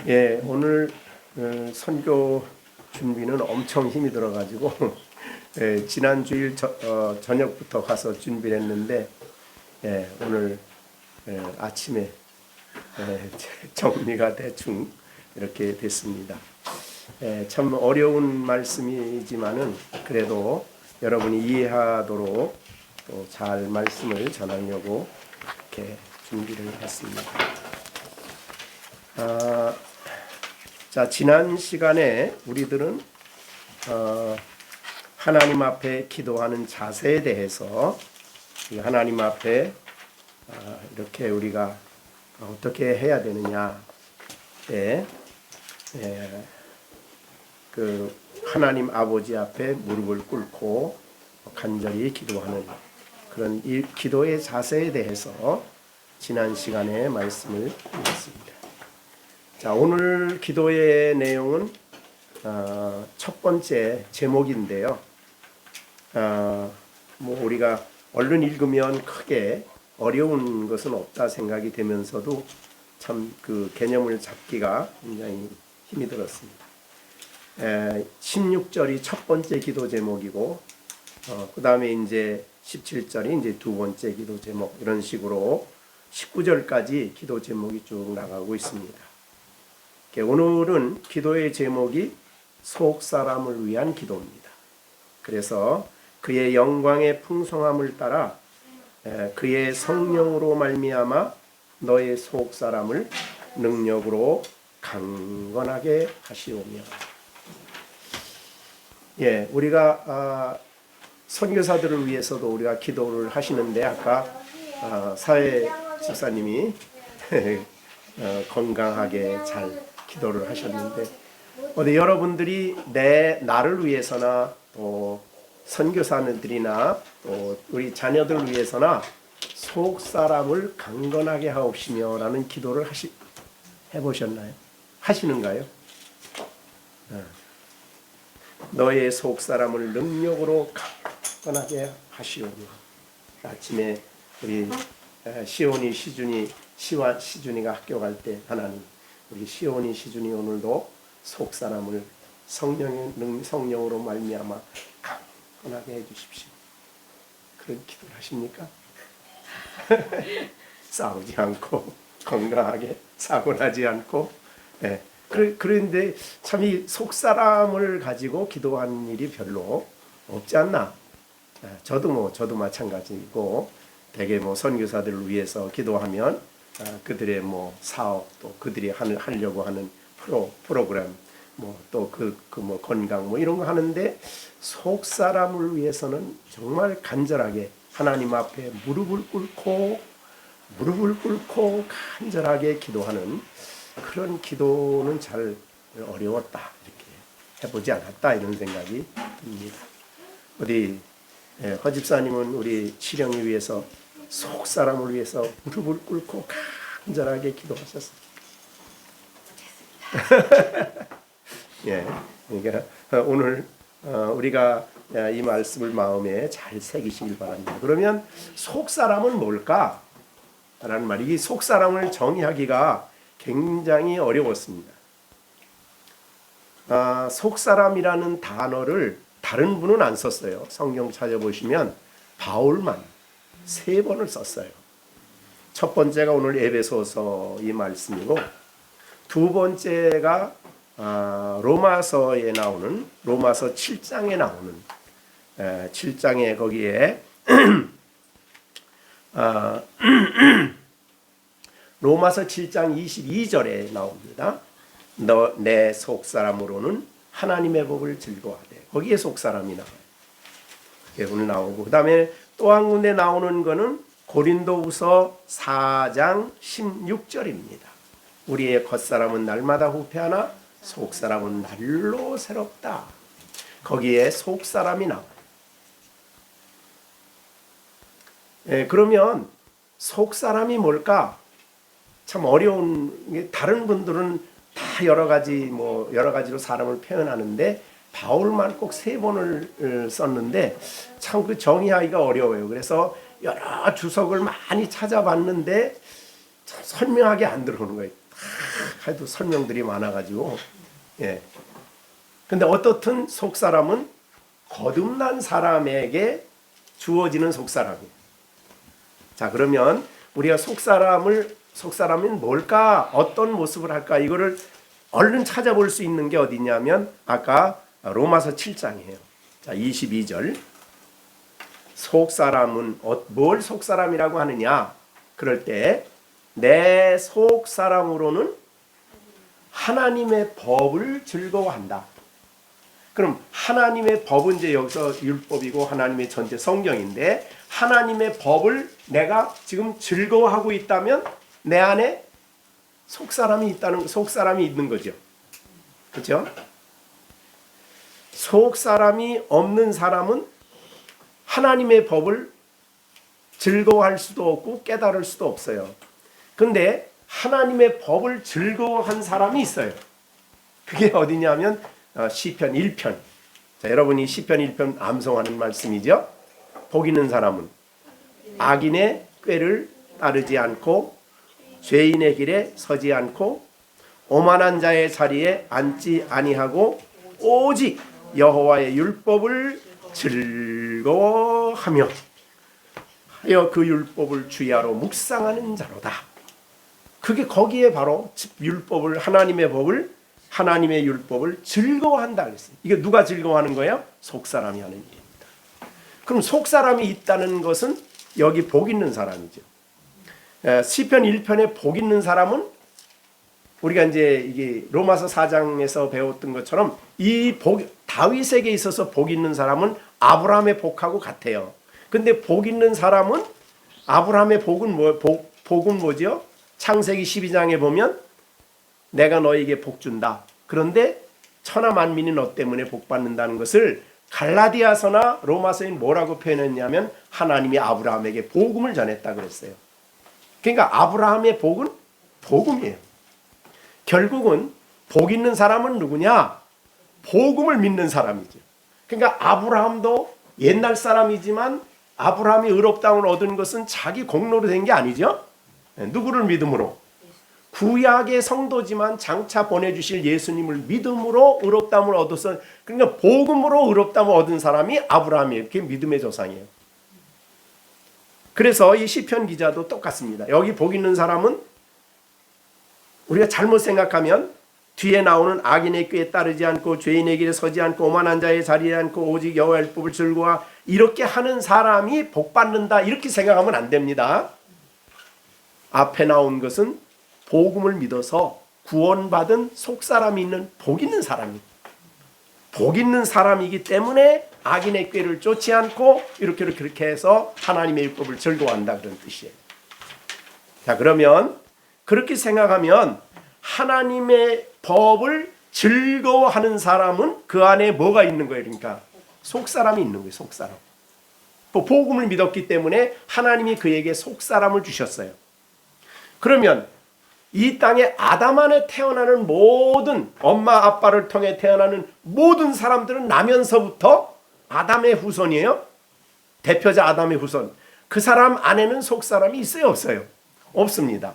예, 오늘 선교 준비는 엄청 힘이 들어가지고 예, 지난 주일 저녁부터 가서 준비를 했는데 오늘 아침에 정리가 대충 이렇게 됐습니다. 참 어려운 말씀이지만은 그래도 여러분이 이해하도록 또 잘 말씀을 전하려고 이렇게 준비를 했습니다. 자, 지난 시간에 우리들은 하나님 앞에 기도하는 자세에 대해서 하나님 앞에 이렇게 우리가 어떻게 해야 되느냐, 그 하나님 아버지 앞에 무릎을 꿇고 간절히 기도하는 그런 이 기도의 자세에 대해서 지난 시간에 말씀을 드렸습니다. 자, 오늘 기도의 내용은 첫 번째 제목인데요. 뭐 우리가 얼른 읽으면 크게 어려운 것은 없다 생각이 되면서도 참 그 개념을 잡기가 굉장히 힘이 들었습니다. 16절이 첫 번째 기도 제목이고, 그 다음에 이제 17절이 이제 두 번째 기도 제목, 이런 식으로 19절까지 기도 제목이 쭉 나가고 있습니다. 오늘은 기도의 제목이 속 사람을 위한 기도입니다. 그래서 그의 영광의 풍성함을 따라 그의 성령으로 말미암아 너의 속 사람을 능력으로 강건하게 하시오며. 우리가 선교사들을 위해서도 우리가 기도를 하시는데 아까 사회 집사님이 건강하게 잘 기도를 하셨는데, 여러분들이 나를 위해서나 또 선교사들이나 또 우리 자녀들 위해서나 속 사람을 강건하게 하옵시며 라는 기도를 해보셨나요? 하시는가요? 너의 속 사람을 능력으로 강건하게 하시오며. 아침에 우리 시온이 시준이가 학교 갈 때 하나님, 우리 시온이 시준이 오늘도 속 사람을 성령으로 말미암아 강건하게 해주십시오. 그런 기도를 하십니까? 싸우지 않고 건강하게 사고 나지 않고. 그런데 참 이 속 사람을 가지고 기도하는 일이 별로 없지 않나? 저도 마찬가지고, 대개 선교사들을 위해서 기도하면 그들의 사업, 또 그들이 하려고 하는 프로그램, 또 건강 이런 거 하는데, 속 사람을 위해서는 정말 간절하게 하나님 앞에 무릎을 꿇고 간절하게 기도하는 그런 기도는 잘 어려웠다, 이렇게 해보지 않았다, 이런 생각이 듭니다. 허집사님은 우리 시령이 위해서 속 사람을 위해서 무릎을 꿇고 간절하게 기도하셨습니다. 그러니까 오늘 우리가 이 말씀을 마음에 잘 새기시길 바랍니다. 그러면 속 사람은 뭘까? 라는 말이, 이 속 사람을 정의하기가 굉장히 어려웠습니다. 속 사람이라는 단어를 다른 분은 안 썼어요. 성경 찾아보시면 바울만 3번을 썼어요. 첫 번째가 오늘 에베소서 이 말씀이고, 두 번째가 로마서에 나오는 로마서 7장에 나오는 7장에 거기에 로마서 7장 22절에 나옵니다. 너 내 속사람으로는 하나님의 법을 즐거워하되, 거기에 속사람이 나와요. 그게 오늘 나오고, 그 다음에 또 한 군데 나오는 거는 고린도후서 4장 16절입니다. 우리의 겉사람은 날마다 후패하나 속사람은 날로 새롭다. 거기에 속사람이 나와요. 그러면 속사람이 뭘까? 참 어려운 게, 다른 분들은 다 여러 가지로 사람을 표현하는데 바울만 꼭 3번을 썼는데 참 그 정의하기가 어려워요. 그래서 여러 주석을 많이 찾아봤는데 설명하게 안 들어오는 거예요. 하여도 설명들이 많아가지고 예. 근데 어떻든 속 사람은 거듭난 사람에게 주어지는 속 사람이에요. 자, 그러면 우리가 속 사람은 뭘까? 어떤 모습을 할까? 이거를 얼른 찾아볼 수 있는 게 어디냐면 아까 로마서 7장이에요. 자, 22절. 속 사람은 뭘 속 사람이라고 하느냐? 그럴 때 내 속 사람으로는 하나님의 법을 즐거워한다. 그럼 하나님의 법은 이제 여기서 율법이고 하나님의 전체 성경인데 하나님의 법을 내가 지금 즐거워하고 있다면 내 안에 속 사람이 있는 거죠. 그렇죠? 속 사람이 없는 사람은 하나님의 법을 즐거워할 수도 없고 깨달을 수도 없어요. 근데 하나님의 법을 즐거워한 사람이 있어요. 그게 어디냐면 시편 1편. 자, 여러분이 시편 1편 암송하는 말씀이죠. 복 있는 사람은 악인의 꾀를 따르지 않고 죄인의 길에 서지 않고 오만한 자의 자리에 앉지 아니하고 오직 여호와의 율법을 즐거워하며 하여 그 율법을 주야로 묵상하는 자로다. 그게 거기에 바로 하나님의 율법을 즐거워한다 그랬어요. 이게 누가 즐거워하는 거예요? 속사람이 하는 일입니다. 그럼 속사람이 있다는 것은 여기 복 있는 사람이죠. 시편 1편에 복 있는 사람은 우리가 이제 이게 로마서 4장에서 배웠던 것처럼 다윗에게 있어서 복 있는 사람은 아브라함의 복하고 같아요. 근데 복 있는 사람은 아브라함의 복은 뭐죠? 창세기 12장에 보면 내가 너에게 복 준다. 그런데 천하 만민이 너 때문에 복 받는다는 것을 갈라디아서나 로마서인 뭐라고 표현했냐면 하나님이 아브라함에게 복음을 전했다 그랬어요. 그러니까 아브라함의 복은 복음이에요. 결국은 복 있는 사람은 누구냐? 복음을 믿는 사람이죠. 그러니까 아브라함도 옛날 사람이지만 아브라함이 의롭다움을 얻은 것은 자기 공로로 된 게 아니죠. 누구를 믿음으로? 구약의 성도지만 장차 보내주실 예수님을 믿음으로 의롭다움을 얻어서, 그러니까 복음으로 의롭다움을 얻은 사람이 아브라함이에요. 그게 믿음의 조상이에요. 그래서 이 시편 기자도 똑같습니다. 여기 복 있는 사람은 우리가 잘못 생각하면 뒤에 나오는 악인의 꾀에 따르지 않고 죄인의 길에 서지 않고 오만한 자의 자리에 앉고 오직 여호와의 율법을 즐거워 이렇게 하는 사람이 복 받는다 이렇게 생각하면 안 됩니다. 앞에 나온 것은 복음을 믿어서 구원받은 속사람이 있는 복 있는 사람입니다. 복 있는 사람이기 때문에 악인의 꾀를 쫓지 않고 이렇게 해서 하나님의 율법을 즐거워한다 그런 뜻이에요. 자, 그러면 그렇게 생각하면 하나님의 법을 즐거워하는 사람은 그 안에 뭐가 있는 거예요? 그러니까 속사람이 있는 거예요. 속사람. 복음을 믿었기 때문에 하나님이 그에게 속사람을 주셨어요. 그러면 이 땅에 아담 안에 태어나는 모든 엄마 아빠를 통해 태어나는 모든 사람들은 나면서부터 아담의 후손이에요. 대표자 아담의 후손. 그 사람 안에는 속사람이 있어요? 없어요? 없습니다.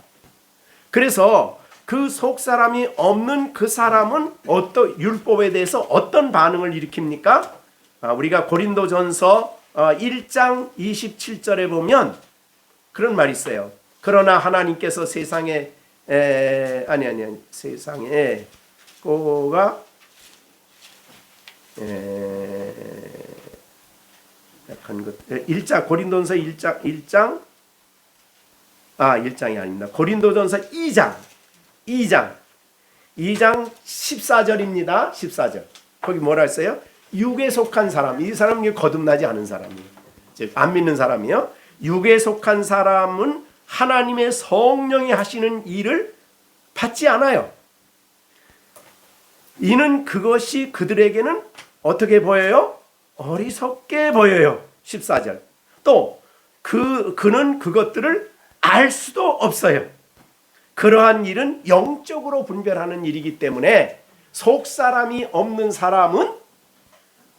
그래서 그 속사람이 없는 그 사람은 어떤 율법에 대해서 어떤 반응을 일으킵니까? 우리가 고린도전서 1장 27절에 보면 그런 말이 있어요. 그러나 하나님께서 세상에 세상에 그거가 약한 것 1장 고린도전서 1장이 아닙니다. 고린도전서 2장 14절입니다. 14절. 거기 뭐라 했어요? 육에 속한 사람. 이 사람이 거듭나지 않은 사람이에요. 즉 안 믿는 사람이요. 육에 속한 사람은 하나님의 성령이 하시는 일을 받지 않아요. 이는 그것이 그들에게는 어떻게 보여요? 어리석게 보여요. 14절. 또 그는 그것들을 알 수도 없어요. 그러한 일은 영적으로 분별하는 일이기 때문에 속사람이 없는 사람은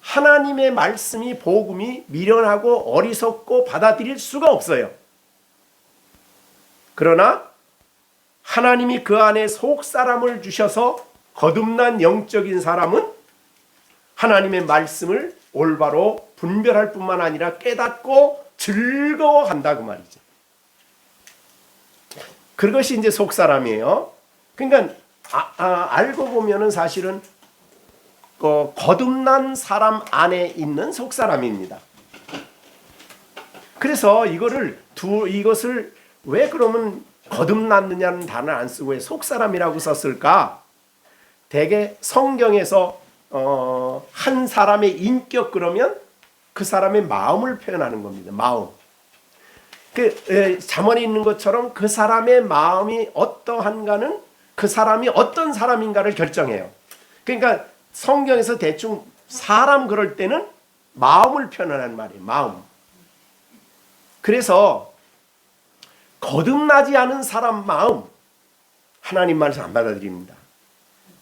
하나님의 말씀이 복음이 미련하고 어리석고 받아들일 수가 없어요. 그러나 하나님이 그 안에 속사람을 주셔서 거듭난 영적인 사람은 하나님의 말씀을 올바로 분별할 뿐만 아니라 깨닫고 즐거워한다 그 말이죠. 그것이 이제 속사람이에요. 그러니까 알고 보면은 사실은 거듭난 사람 안에 있는 속사람입니다. 그래서 이것을 왜 그러면 거듭났느냐는 단어를 안 쓰고 왜 속사람이라고 썼을까? 대개 성경에서 한 사람의 인격 그러면 그 사람의 마음을 표현하는 겁니다. 마음. 잠언에 있는 것처럼 그 사람의 마음이 어떠한가는 그 사람이 어떤 사람인가를 결정해요. 그러니까 성경에서 대충 사람 그럴 때는 마음을 표현하는 말이에요. 마음. 그래서 거듭나지 않은 사람 마음 하나님 말씀 안 받아들입니다.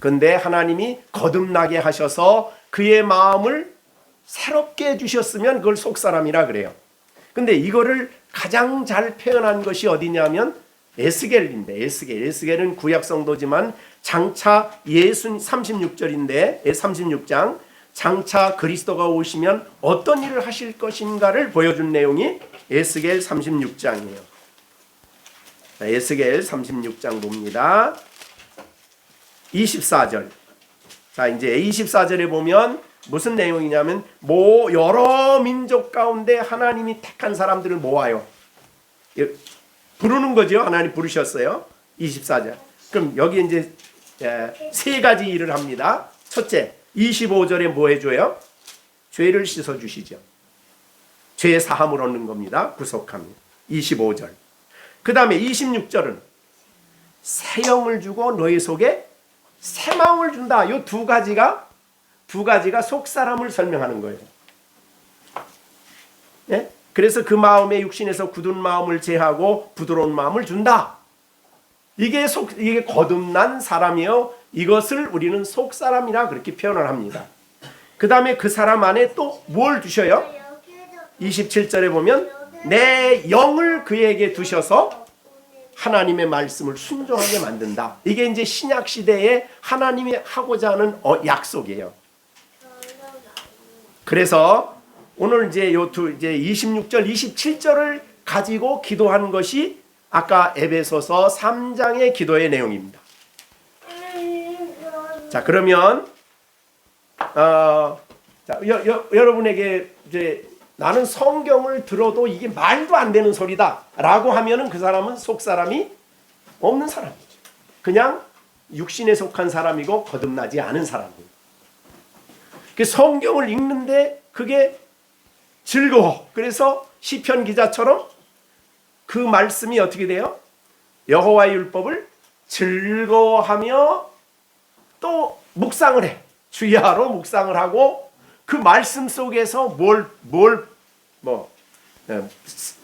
그런데 하나님이 거듭나게 하셔서 그의 마음을 새롭게 해주셨으면 그걸 속사람이라 그래요. 근데 이거를 가장 잘 표현한 것이 어디냐면 에스겔입니다. 에스겔은 구약 성도지만 장차 36절인데 36장 장차 그리스도가 오시면 어떤 일을 하실 것인가를 보여준 내용이 에스겔 36장이에요. 에스겔 36장 봅니다. 24절. 자, 이제 24절에 보면 무슨 내용이냐면 여러 민족 가운데 하나님이 택한 사람들을 모아요. 부르는 거죠. 하나님 부르셨어요. 24절. 그럼 여기 이제 세 가지 일을 합니다. 첫째, 25절에 뭐 해줘요? 죄를 씻어주시죠. 죄의 사함을 얻는 겁니다. 구속합니다. 25절. 그 다음에 26절은 새 영을 주고 너희 속에 새 마음을 준다. 이 두 가지가 속사람을 설명하는 거예요. 예? 그래서 그 마음의 육신에서 굳은 마음을 제하고 부드러운 마음을 준다. 이게 거듭난 사람이요. 이것을 우리는 속사람이라 그렇게 표현을 합니다. 그 다음에 그 사람 안에 또 뭘 주셔요? 27절에 보면 내 영을 그에게 두셔서 하나님의 말씀을 순종하게 만든다. 이게 이제 신약 시대에 하나님이 하고자 하는 약속이에요. 그래서 오늘 이제 이제 26절, 27절을 가지고 기도한 것이 아까 에베소서 3장의 기도의 내용입니다. 자, 그러면 여러분에게 이제 나는 성경을 들어도 이게 말도 안 되는 소리다라고 하면은 그 사람은 속사람이 없는 사람이죠. 그냥 육신에 속한 사람이고 거듭나지 않은 사람이에요. 성경을 읽는데 그게 즐거워. 그래서 시편 기자처럼 그 말씀이 어떻게 돼요? 여호와의 율법을 즐거워하며 또 묵상을 해. 주야로 묵상을 하고 그 말씀 속에서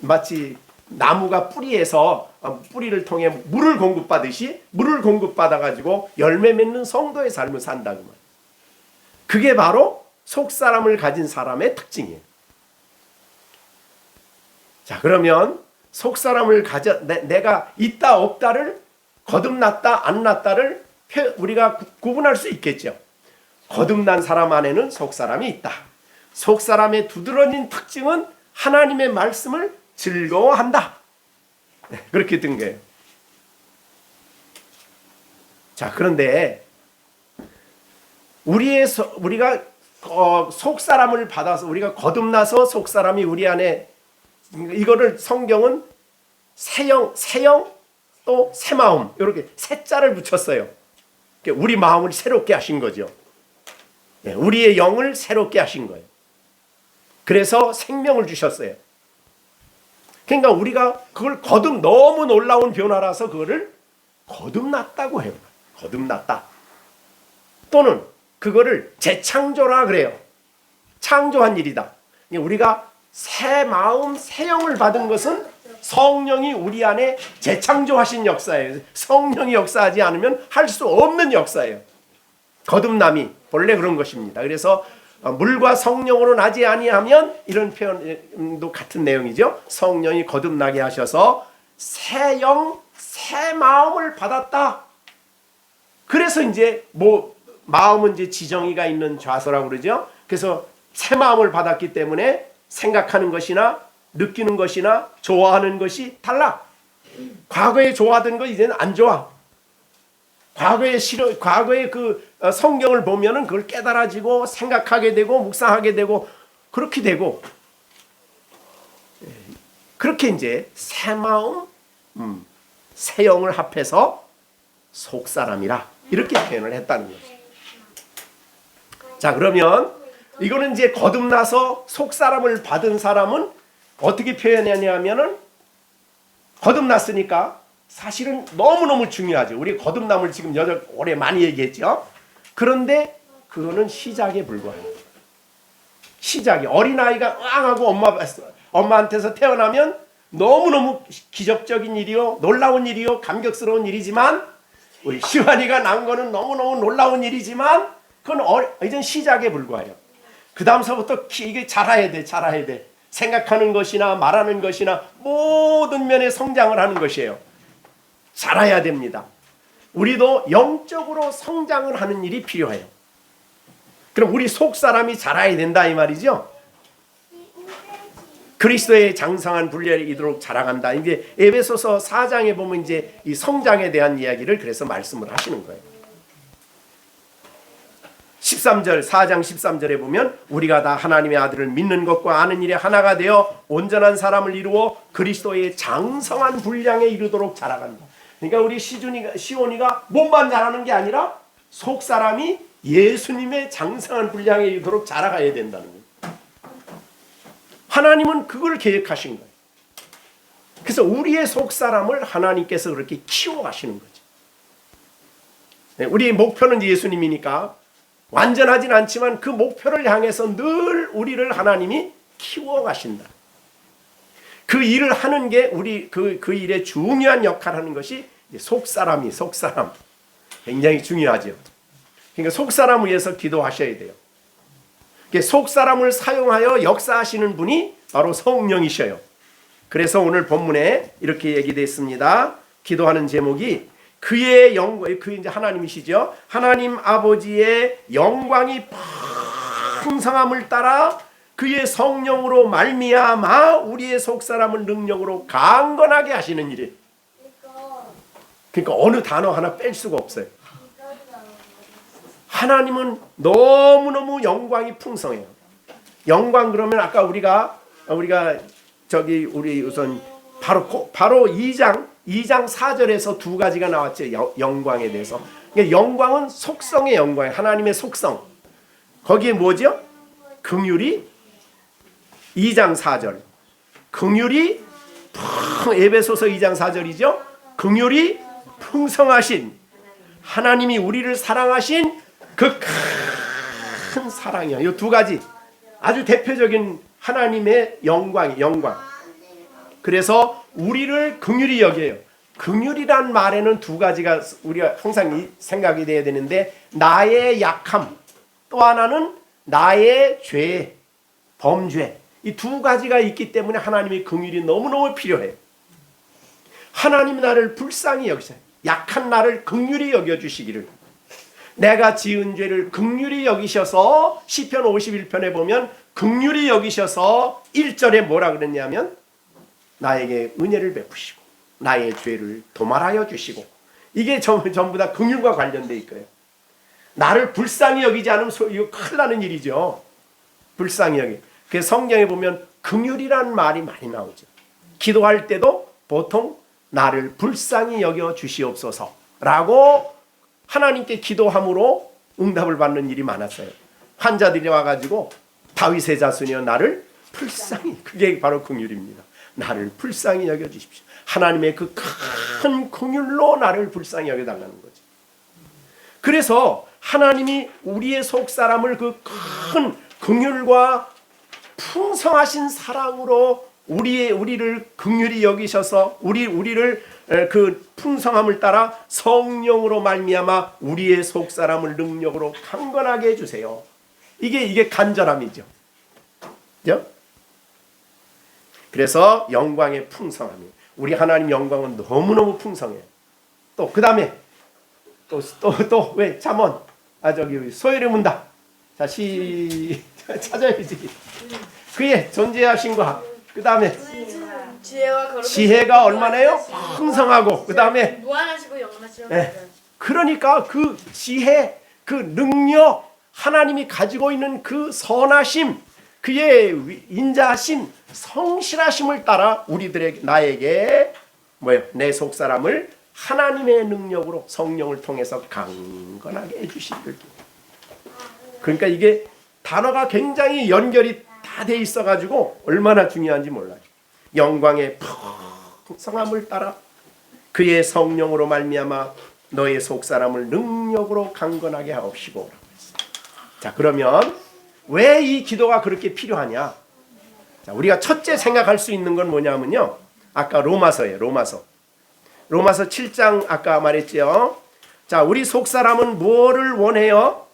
마치 나무가 뿌리를 통해 물을 공급받듯이 물을 공급받아가지고 열매 맺는 성도의 삶을 산다고 말이에요. 그게 바로 속사람을 가진 사람의 특징이에요. 자, 그러면 속사람을 내가 있다 없다를 거듭났다 안 났다를 우리가 구분할 수 있겠죠. 거듭난 사람 안에는 속사람이 있다. 속사람의 두드러진 특징은 하나님의 말씀을 즐거워한다. 그렇게 된 거예요. 자, 그런데 우리가 속사람을 받아서 우리가 거듭나서 속사람이 우리 안에 이거를 성경은 새영 또 새마음 이렇게 새자를 붙였어요. 우리 마음을 새롭게 하신 거죠. 우리의 영을 새롭게 하신 거예요. 그래서 생명을 주셨어요. 그러니까 우리가 그걸 너무 놀라운 변화라서 그거를 거듭났다고 해요. 거듭났다. 또는 그거를 재창조라 그래요. 창조한 일이다. 우리가 새 마음, 새 영을 받은 것은 성령이 우리 안에 재창조하신 역사예요. 성령이 역사하지 않으면 할 수 없는 역사예요. 거듭남이 본래 그런 것입니다. 그래서 물과 성령으로 나지 아니하면 이런 표현도 같은 내용이죠. 성령이 거듭나게 하셔서 새 영, 새 마음을 받았다. 그래서 이제 뭐 마음은 이제 지정의가 있는 좌소라고 그러죠. 그래서 새 마음을 받았기 때문에 생각하는 것이나 느끼는 것이나 좋아하는 것이 달라. 과거에 좋아하던 거 이제는 안 좋아. 과거에 그 성경을 보면은 그걸 깨달아지고 생각하게 되고 묵상하게 되고 그렇게 되고, 그렇게 이제 새 마음, 새 영을 합해서 속사람이라 이렇게 표현을 했다는 거죠. 자, 그러면 이거는 이제 거듭나서 속사람을 받은 사람은 어떻게 표현하냐면은, 거듭났으니까 사실은 너무너무 중요하죠. 우리 거듭남을 지금 오래 많이 얘기했죠. 그런데 그거는 시작에 불과해요. 시작이, 어린아이가 으앙하고 엄마한테서 태어나면 너무너무 기적적인 일이요, 놀라운 일이요, 감격스러운 일이지만, 우리 시완이가 난 거는 너무너무 놀라운 일이지만 그건 이젠 시작에 불과해요. 그 다음서부터 이게 자라야 돼. 생각하는 것이나 말하는 것이나 모든 면에 성장을 하는 것이에요. 자라야 됩니다. 우리도 영적으로 성장을 하는 일이 필요해요. 그럼 우리 속사람이 자라야 된다 이 말이죠. 그리스도의 장성한 분량이 이도록 자라간다. 이제 에베소서 4장에 보면 이제 이 성장에 대한 이야기를 그래서 말씀을 하시는 거예요. 13절, 4장 13절에 보면 우리가 다 하나님의 아들을 믿는 것과 아는 일에 하나가 되어 온전한 사람을 이루어 그리스도의 장성한 분량에 이르도록 자라간다. 그러니까 우리 시온이가 몸만 자라는 게 아니라 속사람이 예수님의 장성한 분량에 이르도록 자라가야 된다는 거예요. 하나님은 그걸 계획하신 거예요. 그래서 우리의 속사람을 하나님께서 그렇게 키워가시는 거죠. 우리의 목표는 예수님이니까 완전하진 않지만 그 목표를 향해서 늘 우리를 하나님이 키워가신다. 그 일을 하는 게 우리 그 일의 중요한 역할을 하는 것이 속사람 굉장히 중요하죠. 그러니까 속사람을 위해서 기도하셔야 돼요. 속사람을 사용하여 역사하시는 분이 바로 성령이셔요. 그래서 오늘 본문에 이렇게 얘기되어 있습니다. 기도하는 제목이 그의 영광, 그 이제 하나님이시죠. 하나님 아버지의 영광이 풍성함을 따라 그의 성령으로 말미암아 우리의 속사람을 능력으로 강건하게 하시는 일이에요. 그러니까 어느 단어 하나 뺄 수가 없어요. 하나님은 너무너무 영광이 풍성해요. 영광 그러면 아까 우리가 우리 우선 바로 2장 4절에서 두 가지가 나왔죠. 영광에 대해서. 그러니까 영광은 속성의 영광이에요. 하나님의 속성. 거기에 뭐죠? 긍휼이 2장 4절. 긍휼이 에베소서 2장 4절이죠. 긍휼이 풍성하신 하나님이 우리를 사랑하신 그 큰 사랑이야. 이 두 가지 아주 대표적인 하나님의 영광. 그래서 우리를 긍휼히 여겨요. 긍휼이란 말에는 두 가지가 우리가 항상 생각이 돼야 되는데, 나의 약함, 또 하나는 나의 죄, 범죄. 이 두 가지가 있기 때문에 하나님의 긍휼이 너무너무 필요해요. 하나님이 나를 불쌍히 여기세요. 약한 나를 긍휼히 여겨주시기를. 내가 지은 죄를 긍휼히 여기셔서 시편 51편에 보면 긍휼히 여기셔서 1절에 뭐라 그랬냐면 나에게 은혜를 베푸시고 나의 죄를 도말하여 주시고, 이게 전부 다 긍휼과 관련돼 있고요. 나를 불쌍히 여기지 않으면 이거 큰일 나는 일이죠. 불쌍히 여기. 그래서 성경에 보면 긍휼이란 말이 많이 나오죠. 기도할 때도 보통 나를 불쌍히 여겨 주시옵소서라고 하나님께 기도함으로 응답을 받는 일이 많았어요. 환자들이 와가지고 다윗의 자손이여 나를 불쌍히, 그게 바로 긍휼입니다. 나를 불쌍히 여겨 주십시오. 하나님의 그 큰 긍휼로 나를 불쌍히 여겨달라는 거죠. 그래서 하나님이 우리의 속사람을 그 큰 긍휼과 풍성하신 사랑으로 우리를 긍휼히 여기셔서 우리를 그 풍성함을 따라 성령으로 말미암아 우리의 속사람을 능력으로 강건하게 해주세요. 이게 간절함이죠. 그죠? 그래서 영광의 풍성함이 우리 하나님 영광은 너무너무 풍성해요. 또 그 다음에 또 왜 잠언 저기 소열의 문답 자 찾아야지. 그의 존재하심과 그 다음에 지혜가 얼마나요? 풍성하고 그 다음에 무한하시고 영원하시고. 그러니까 그 지혜 그 능력 하나님이 가지고 있는 그 선하심 그의 인자하심 성실하심을 따라 나에게 내 속사람을 하나님의 능력으로 성령을 통해서 강건하게 해주시길. 그러니까 이게 단어가 굉장히 연결이 다 돼 있어가지고 얼마나 중요한지 몰라요. 영광의 풍성함을 따라 그의 성령으로 말미암아 너의 속사람을 능력으로 강건하게 하옵시고. 자, 그러면 왜 이 기도가 그렇게 필요하냐? 자, 우리가 첫째 생각할 수 있는 건 뭐냐면요. 아까 로마서예요. 로마서 7장 아까 말했죠. 자, 우리 속사람은 뭐를 원해요?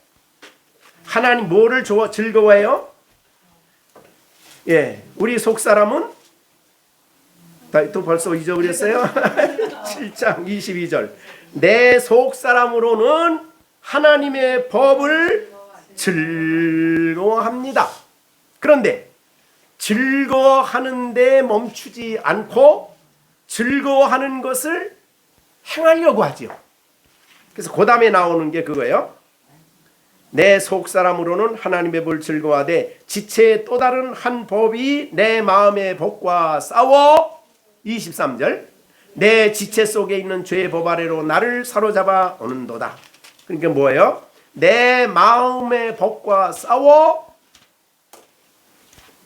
하나님 뭐를 즐거워해요? 예, 우리 속사람은 또 벌써 잊어버렸어요. 7장 22절 내 속사람으로는 하나님의 법을 즐거워합니다. 그런데 즐거워하는데 멈추지 않고 즐거워하는 것을 행하려고 하죠. 그래서 그 다음에 나오는 게 그거예요. 내 속사람으로는 하나님의 법을 즐거워하되 지체의 또 다른 한 법이 내 마음의 법과 싸워 23절 내 지체 속에 있는 죄의 법 아래로 나를 사로잡아 오는도다. 그러니까 뭐예요? 내 마음의 법과 싸워.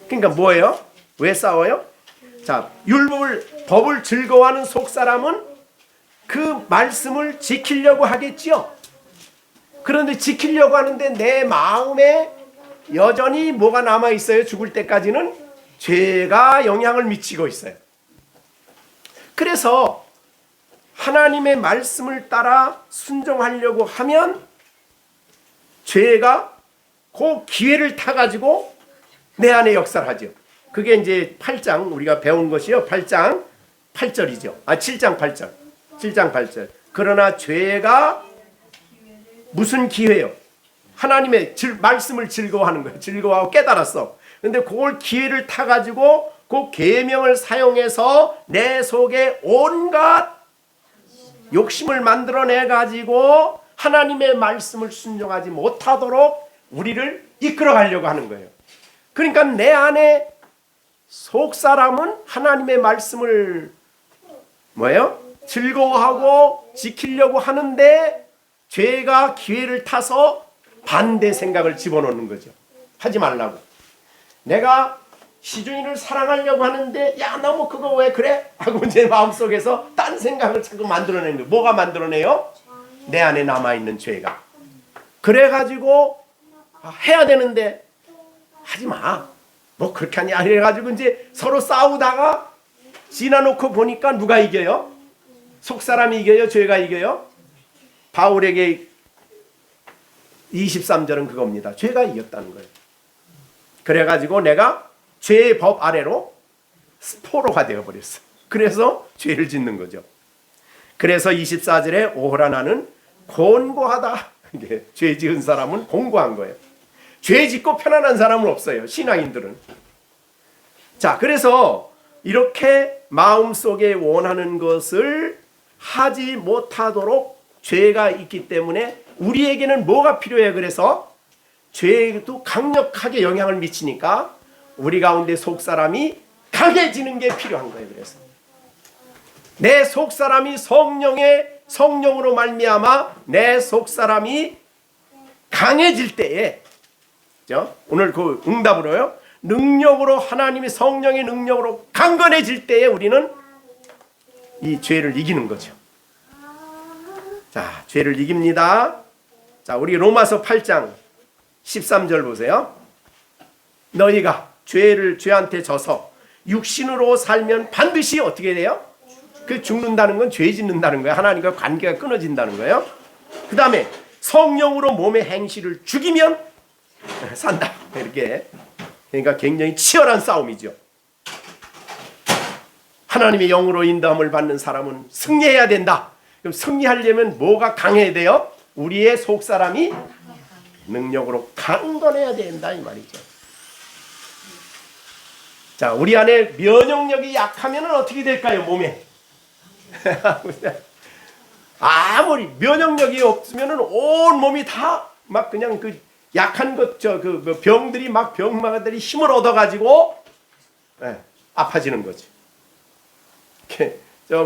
그러니까 뭐예요? 왜 싸워요? 자, 법을 즐거워하는 속사람은 그 말씀을 지키려고 하겠지요. 그런데 지키려고 하는데 내 마음에 여전히 뭐가 남아있어요? 죽을 때까지는 죄가 영향을 미치고 있어요. 그래서 하나님의 말씀을 따라 순종하려고 하면 죄가 그 기회를 타가지고 내 안에 역사를 하죠. 그게 이제 8장 우리가 배운 것이요. 8장 8절이죠. 7장 8절. 7장 8절. 그러나 죄가 무슨 기회요? 하나님의 말씀을 즐거워하는 거예요. 즐거워하고 깨달았어. 근데 그걸 기회를 타가지고 그 계명을 사용해서 내 속에 온갖 욕심을 만들어내가지고 하나님의 말씀을 순종하지 못하도록 우리를 이끌어가려고 하는 거예요. 그러니까 내 안에 속사람은 하나님의 말씀을 즐거워하고 지키려고 하는데 죄가 기회를 타서 반대 생각을 집어넣는 거죠. 하지 말라고. 내가 시중인을 사랑하려고 하는데 야 너무 그거 왜 그래? 하고 제 마음속에서 딴 생각을 자꾸 만들어내는 거예요. 뭐가 만들어내요? 내 안에 남아있는 죄가. 그래가지고 해야 되는데 하지 마. 뭐 그렇게 하냐 이래가지고 이제 서로 싸우다가 지나놓고 보니까 누가 이겨요? 속사람이 이겨요? 죄가 이겨요? 바울에게 23절은 그겁니다. 죄가 이겼다는 거예요. 그래가지고 내가 죄의 법 아래로 포로가 되어버렸어. 그래서 죄를 짓는 거죠. 그래서 24절에 오호라 나는 곤고하다. 이게 죄 지은 사람은 공고한 거예요. 죄 짓고 편안한 사람은 없어요. 신앙인들은. 자, 그래서 이렇게 마음속에 원하는 것을 하지 못하도록 죄가 있기 때문에 우리에게는 뭐가 필요해요? 그래서 죄도 강력하게 영향을 미치니까 우리 가운데 속사람이 강해지는 게 필요한 거예요. 그래서 내 속사람이 성령으로 말미암아 내 속사람이 강해질 때에 오늘 그 응답으로요. 능력으로 하나님의 성령의 능력으로 강건해질 때에 우리는 이 죄를 이기는 거죠. 자, 죄를 이깁니다. 자, 우리 로마서 8장 13절 보세요. 너희가 죄한테 져서 육신으로 살면 반드시 어떻게 돼요? 그 죽는다는 건 죄 짓는다는 거예요. 하나님과 관계가 끊어진다는 거예요. 그 다음에 성령으로 몸의 행실을 죽이면 산다. 이렇게. 그러니까 굉장히 치열한 싸움이죠. 하나님의 영으로 인도함을 받는 사람은 승리해야 된다. 그럼 승리하려면 뭐가 강해야 돼요? 우리의 속사람이 능력으로 강건해야 된다 이 말이죠. 자, 우리 안에 면역력이 약하면 어떻게 될까요? 몸에 아무리 면역력이 없으면 온 몸이 다 막 그냥 그 약한 것 그 병들이 막 병마들이 힘을 얻어가지고 아파지는 거죠.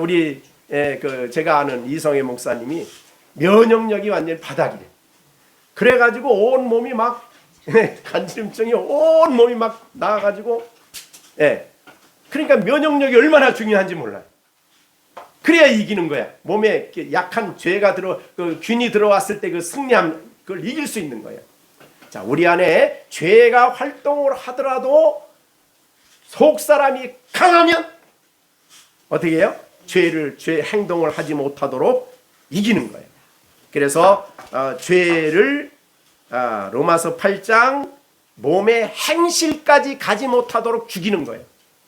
우리 제가 아는 이성애 목사님이 면역력이 완전 바닥이래. 그래가지고 온 몸이 막 간지럼증이 온 몸이 막 나와가지고 그러니까 면역력이 얼마나 중요한지 몰라요. 그래야 이기는 거야. 몸에 약한 죄가 그 균이 들어왔을 때 그 승리함 그걸 이길 수 있는 거예요. 자, 우리 안에 죄가 활동을 하더라도 속 사람이 강하면 어떻게 해요? 죄 행동을 하지 못하도록 이기는 거예요. 그래서 죄를 로마서 8장 몸의 행실까지 가지 못하도록 죽이는 거예요.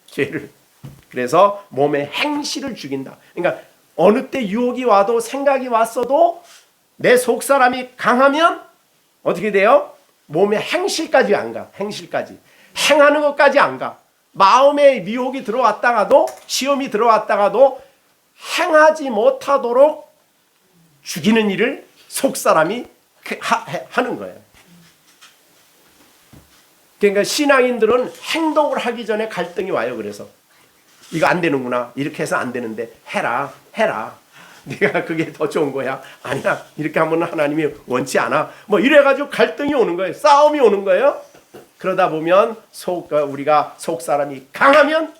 죄를. 그래서 몸의 행실을 죽인다. 그러니까 어느 때 유혹이 와도 생각이 왔어도 내 속사람이 강하면 어떻게 돼요? 몸의 행실까지 안 가. 행실까지. 행하는 것까지 안 가. 마음에 미혹이 들어왔다가도 시험이 들어왔다가도 행하지 못하도록 죽이는 일을 속사람이 하는 거예요. 그러니까 신앙인들은 행동을 하기 전에 갈등이 와요. 그래서 이거 안 되는구나. 이렇게 해서 안 되는데 해라. 네가 그게 더 좋은 거야. 아니야. 이렇게 하면 하나님이 원치 않아. 뭐 이래가지고 갈등이 오는 거예요. 싸움이 오는 거예요. 그러다 보면 우리가 속사람이 강하면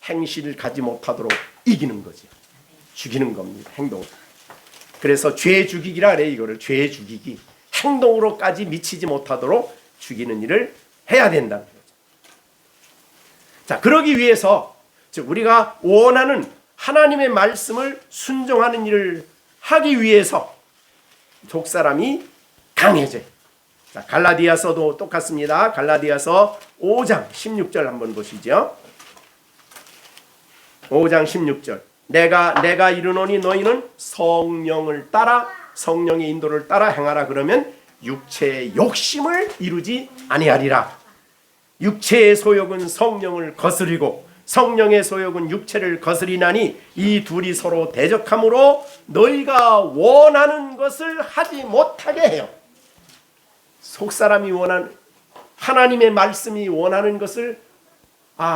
행실을 가지 못하도록 이기는 거죠. 죽이는 겁니다. 행동. 그래서 죄 죽이기라 그래. 이거를 죄 죽이기. 행동으로까지 미치지 못하도록 죽이는 일을 해야 된다는 거죠. 자, 그러기 위해서 즉 우리가 원하는 하나님의 말씀을 순종하는 일을 하기 위해서 속사람이 강해져요. 자, 갈라디아서도 똑같습니다. 갈라디아서 5장 16절 한번 보시죠. 5장 16절. 내가 이르노니 너희는 성령을 따라 성령의 인도를 따라 행하라. 그러면 육체의 욕심을 이루지 아니하리라. 육체의 소욕은 성령을 거스리고 성령의 소욕은 육체를 거스리나니 이 둘이 서로 대적하므로 너희가 원하는 것을 하지 못하게 해요. 속사람이 원하는 하나님의 말씀이 원하는 것을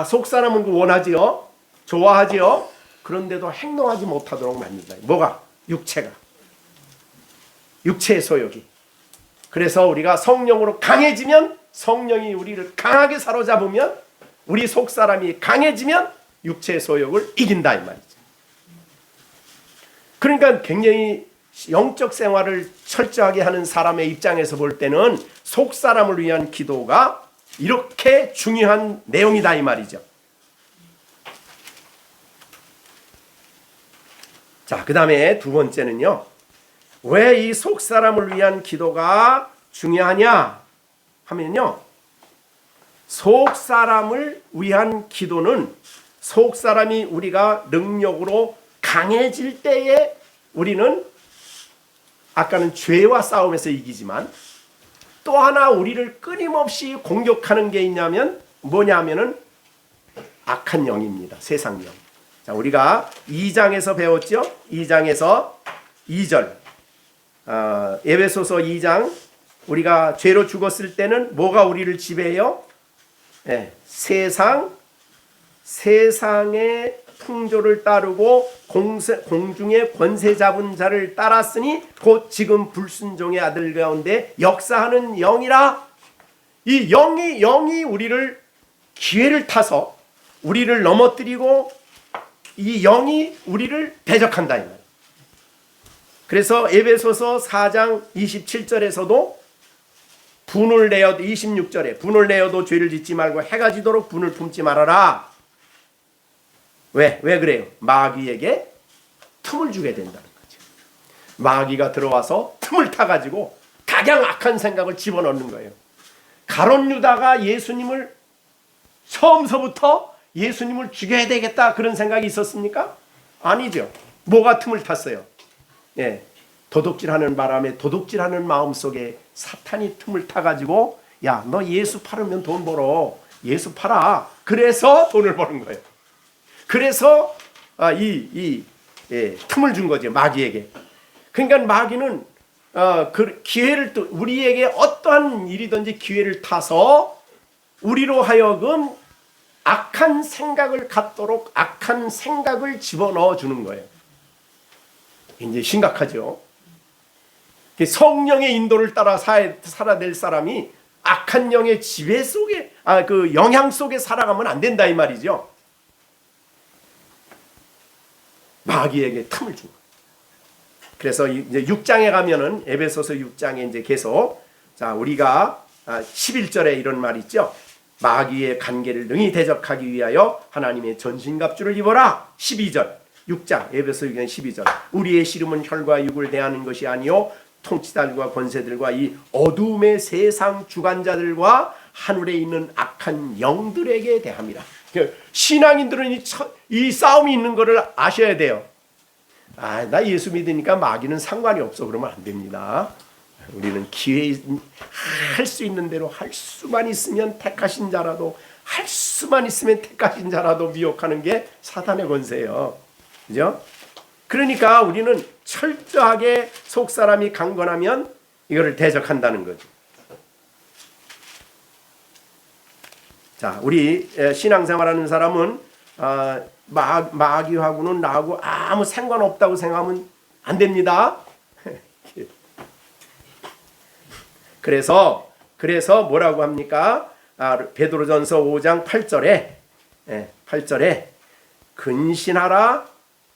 속사람은 원하지요. 좋아하지요. 그런데도 행동하지 못하도록 만든다. 뭐가? 육체가. 육체의 소욕이. 그래서 우리가 성령으로 강해지면 성령이 우리를 강하게 사로잡으면 우리 속사람이 강해지면 육체의 소욕을 이긴다 이 말이죠. 그러니까 굉장히 영적 생활을 철저하게 하는 사람의 입장에서 볼 때는 속사람을 위한 기도가 이렇게 중요한 내용이다 이 말이죠. 자, 그 다음에 두 번째는요. 왜 이 속사람을 위한 기도가 중요하냐 하면요. 속사람을 위한 기도는 속사람이 우리가 능력으로 강해질 때에 우리는 아까는 죄와 싸움에서 이기지만 또 하나 우리를 끊임없이 공격하는 게 있냐면 뭐냐면은 악한 영입니다. 세상 영. 자, 우리가 2장에서 배웠죠? 2장에서 2절. 에베소서 2장 우리가 죄로 죽었을 때는 뭐가 우리를 지배해요? 세상의 풍조를 따르고 공중의 권세 잡은 자를 따랐으니 곧 지금 불순종의 아들 가운데 역사하는 영이라. 이 영이 우리를 기회를 타서 우리를 넘어뜨리고 이 영이 우리를 대적한다 이 말. 그래서 에베소서 4장 27절에서도 분을 내어도 26절에 분을 내어도 죄를 짓지 말고 해가 지도록 분을 품지 말아라. 왜 그래요? 마귀에게 틈을 주게 된다는 거죠. 마귀가 들어와서 틈을 타가지고 가장 악한 생각을 집어넣는 거예요. 가룟 유다가 예수님을 처음서부터 예수님을 죽여야 되겠다 그런 생각이 있었습니까? 아니죠. 뭐가 틈을 탔어요? 예, 도둑질하는 바람에 도둑질하는 마음속에 사탄이 틈을 타가지고 야, 너 예수 팔으면 돈 벌어. 예수 팔아. 그래서 돈을 버는 거예요. 그래서 틈을 준 거죠, 마귀에게. 그러니까 마귀는 그 기회를 또 우리에게 어떠한 일이든지 기회를 타서 우리로 하여금 악한 생각을 갖도록 악한 생각을 집어넣어 주는 거예요. 이제 심각하죠. 성령의 인도를 따라 살아낼 사람이 악한 영의 지배 속에 그 영향 속에 살아가면 안 된다 이 말이죠. 마귀에게 틈을 준 거예요. 그래서 이제 6장에 가면은 에베소서 6장에 이제 계속 자 우리가 11절에 이런 말이 있죠. 마귀의 관계를 능히 대적하기 위하여 하나님의 전신갑주를 입어라. 12절 6장 에베소 6장 12절 우리의 씨름은 혈과 육을 대하는 것이 아니요 통치자들과 권세들과 이 어둠의 세상 주관자들과 하늘에 있는 악한 영들에게 대함이라. 신앙인들은 이 싸움이 있는 것을 아셔야 돼요. 나 예수 믿으니까 마귀는 상관이 없어 그러면 안 됩니다. 우리는 기회 할 수 있는 대로 할 수만 있으면 택하신 자라도 할 수만 있으면 택하신 자라도 미혹하는 게 사탄의 권세예요. 그죠? 그러니까 우리는 철저하게 속사람이 강건하면 이거를 대적한다는 거죠. 자, 우리 신앙생활하는 사람은 마귀하고는 나하고 아무 상관없다고 생각하면 안 됩니다. 그래서 뭐라고 합니까? 베드로전서 5장 8절에 근신하라